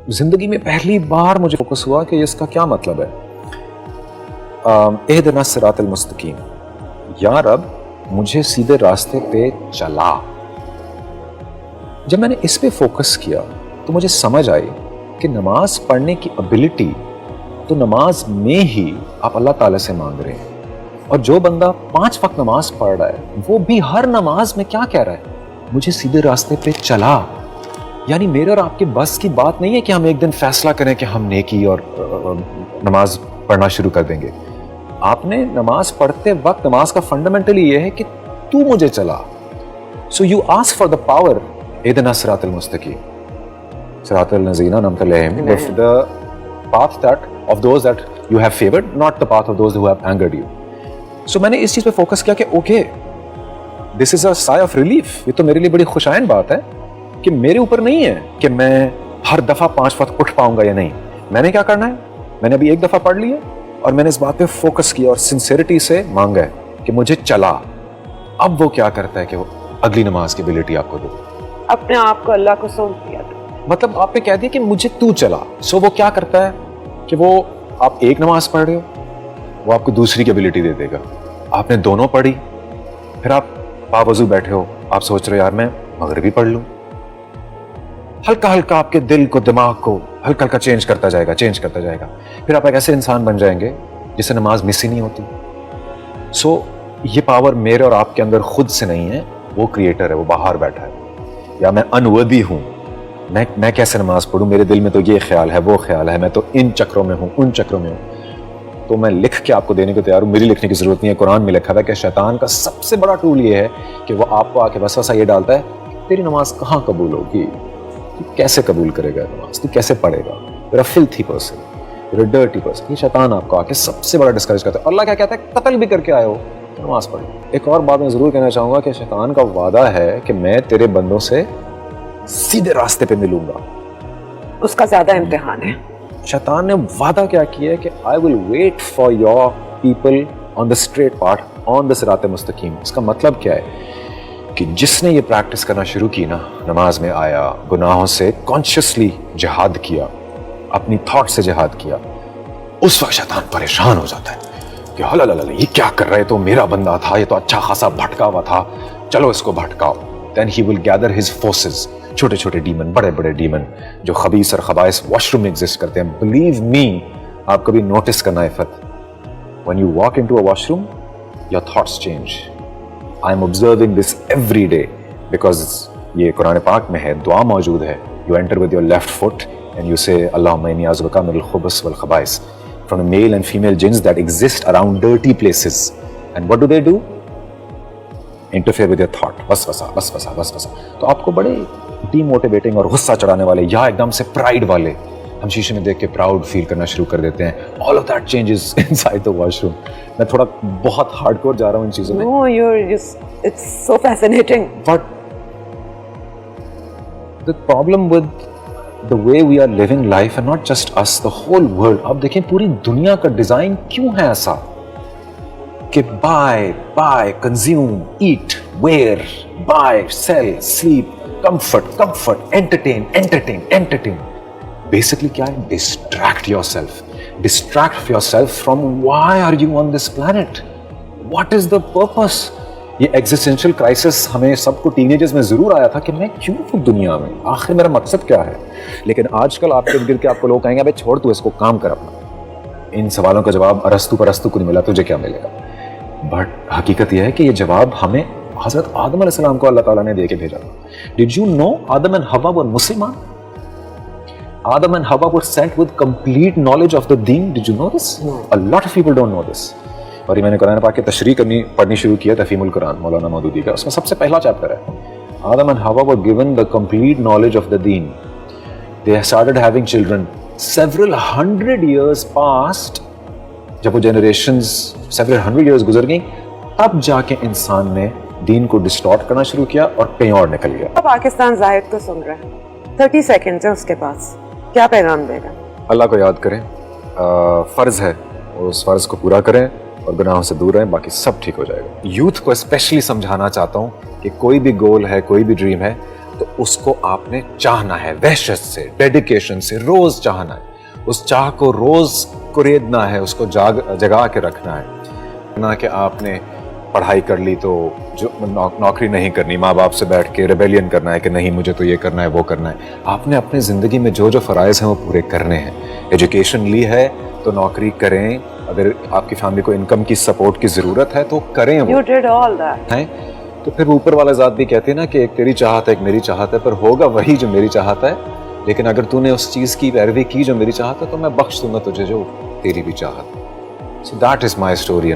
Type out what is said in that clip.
जिंदगी में पहली बार मुझे फोकस हुआ कि इसका क्या मतलब है। इहदिना सिरातल मुस्तकीम, या रब मुझे सीधे रास्ते पे चला। जब मैंने इस पे फोकस किया तो मुझे समझ आई कि नमाज पढ़ने की एबिलिटी तो नमाज में ही आप अल्लाह ताला से मांग रहे हैं, और जो बंदा 5 वक्त नमाज पढ़ रहा है वो भी हर नमाज में क्या कह रहा है, मुझे सीधे रास्ते पे चला। यानी मेरे और आपके बस की बात नहीं है कि हम एक दिन फैसला करें कि हम नेकी और नमाज पढ़ना शुरू कर देंगे। आपने नमाज पढ़ते वक्त नमाज का फंडामेंटली ये है कि तू मुझे चला। So you ask for the power, इहदिना सिरातल मुस्तकीम सिरातल लज़ीना अनअमता अलैहिम, the path that of those that you have favored, not the path of those who have angered you. So मैंने इस चीज पे फोकस किया कि okay, this is a sigh of relief। ये तो मेरे लिए बड़ी खुशाइन बात है कि मेरे ऊपर नहीं है कि मैं हर दफा 5 वक्त उठ पाऊंगा या नहीं। मैंने क्या करना है, मैंने अभी एक दफा पढ़ लिया और मैंने इस बात पे फोकस किया और सिंसियरिटी से मांगा है कि मुझे चला। अब वो क्या करता है कि वो अगली नमाज की एबिलिटी आपको दे, अपने आप को अल्लाह को सौंप दिया। मतलब आपने कह दिया कि मुझे तू चला। सो वो क्या करता है कि वो आप एक नमाज पढ़ रहे हो, वो आपको दूसरी की एबिलिटी दे देगा। आपने दोनों पढ़ी, फिर आप बावजू बैठे हो, आप सोच रहे हो यार मैं मगरिबी पढ़ लूं। हल्का हल्का आपके दिल को, दिमाग को हल्का हल्का चेंज करता जाएगा। फिर आप एक ऐसे इंसान बन जाएंगे जिसे नमाज मिस ही नहीं होती। सो ये पावर मेरे और आपके अंदर खुद से नहीं है, वो क्रिएटर है, वो बाहर बैठा है। या मैं अनवर्दी हूं, मैं कैसे नमाज पढ़ूं, मेरे दिल में तो ये ख्याल है, वो ख्याल है, मैं तो इन चक्रों में हूं, उन चक्रों में हूं। तो मैं लिख के आपको देने को तैयार हूं, मुझे लिखने की जरूरत नहीं है। कुरान में लिखा है कि शैतान का सबसे बड़ा टूल ये है कि वो आपको आके वसवसा ये डालता है, तेरी नमाज कहाँ कबूल होगी, तू कैसे कबूल करेगा नमाज, तू कैसे पढ़ेगा, you're a filthy person, you're a dirty person। ये शैतान आपको आके सबसे बड़ा डिस्करेज करता है। अल्लाह क्या कहता है, कत्ल भी करके आए हो नमाज पढ़ो। एक और बात मैं जरूर कहना चाहूंगा कि शैतान का वादा है कि मैं तेरे बंदों से सीधे रास्ते पे मिलूंगा। उसका ज्यादा इम्तिहान है। शैतान ने वादा क्या किया है कि I will wait for your people on the straight path, on the सिरात मुस्तकीम। इसका मतलब क्या है कि जिसने ये प्रैक्टिस करना शुरू की ना, नमाज में आया, गुनाहों से कॉन्शियसली जिहाद किया, अपनी थॉट से जिहाद किया, उस वक्त शैतान परेशान हो जाता है कि हला ये क्या कर रहे, तो मेरा बंदा था, ये तो अच्छा खासा भटका हुआ था, चलो इसको भटकाओ। Then he will gather his forces, छोटे छोटे डीमन, बड़े बड़े डीमन जो खबीस और खबाइस वॉशरूम में एग्जिस्ट करते हैं। Believe me, आप कभी नोटिस करना इफत, when you walk into a washroom, your thoughts change. I am observing this every day because ये कुरान पाक में है, दुआ मौजूद है। You enter with your left foot and you say Allahumma inni a'udhu bika minal khubus wal khaba'is, from the male and female jinns that exist around dirty places. And what do? Interfere with your thought, बस। तो आपको बड़े demotivating और गुस्सा चढ़ाने वाले या एकदम से प्राइड वाले, हम शीशे में देख के प्राउड फील करना शुरू कर देते हैं। All of that changes inside the washroom. मैं थोड़ा बहुत हार्डकोर जा रहा हूं इन चीजों में। No, it's so fascinating. But the problem with the way we are living life, and not just us, the whole world, आप देखें पूरी दुनिया का डिजाइन क्यों है ऐसा कि buy, consume, eat, wear, buy, sell, sleep, comfort, entertain. Basically क्या है? Distract yourself from why are you on this planet? What is the purpose? ये existential crisis हमें सबको टीनेजर्स में जरूर आया था कि मैं क्यों हूँ दुनिया में, आखिर मेरा मकसद क्या है। लेकिन आजकल आपके गिर के आपको लोग कहेंगे अबे छोड़ तू इसको, काम कर अपना। इन सवालों का जवाब अरस्तु को नहीं मिला, तुझे क्या मिलेगा। बट हकीकत यह है कि ये जवाब हमें हजरत आदम अलैहिस्सलाम को अल्लाह ताला ने दे के भेजा था। Did you know Adam and Hawa were मुस्लिमान? Adam and Hawa were sent with complete knowledge of the दीन। Did you know this? A lot of people don't know this. और ये मैंने कुरान पाक की तशरीह पढ़नी शुरू किया, तफहीमुल कुरान मौलाना मौदूदी का, उसमें सबसे पहला चैप्टर है Adam and Hawa were given the complete knowledge of the दीन। They started having children, several hundred years passed। जब वो जनरेशंस several hundred years गुजर गई, तब जाके इंसान ने दीन को डिस्टॉर्ट करना शुरू किया और कहीं और निकल गया। पाकिस्तान जाहिद को सुन रहा है, 30 सेकंड है उसके पास, क्या पैगाम देगा? अल्लाह को याद करें, फर्ज है, उस फर्ज को पूरा करें और गुनाहों से दूर रहें, बाकी सब ठीक हो जाएगा। यूथ को स्पेशली समझाना चाहता हूँ कि कोई भी गोल है, कोई भी ड्रीम है, तो اس کو آپ نے چاہنا ہے وحشت سے, ڈیڈیکیشن سے, روز چاہنا ہے, اس چاہ کو روز کوریدنا ہے, اس کو جگا کے رکھنا ہے. نہ کہ آپ نے پڑھائی کر لی تو جو نوکری نہیں کرنی, ماں باپ سے بیٹھ کے ریبیلین کرنا ہے کہ نہیں مجھے تو یہ کرنا ہے وہ کرنا ہے. آپ نے اپنی زندگی میں جو فرائض ہیں وہ پورے کرنے ہیں. ایجوکیشن لی ہے تو نوکری کریں, اگر آپ کی فیملی کو انکم کی سپورٹ کی ضرورت ہے تو کریں وہ. You did all that. ہیں تو پھر اوپر والا ذات بھی کہتے ہیں نا کہ ایک تیری چاہت ہے ایک میری چاہت ہے, پر ہوگا وہی جو میری چاہت ہے, لیکن اگر تو نے اس چیز کی پیروی کی جو میری چاہت ہے تو میں بخش دوں گا تجھے جو تیری بھی چاہت ہے. So that is my story.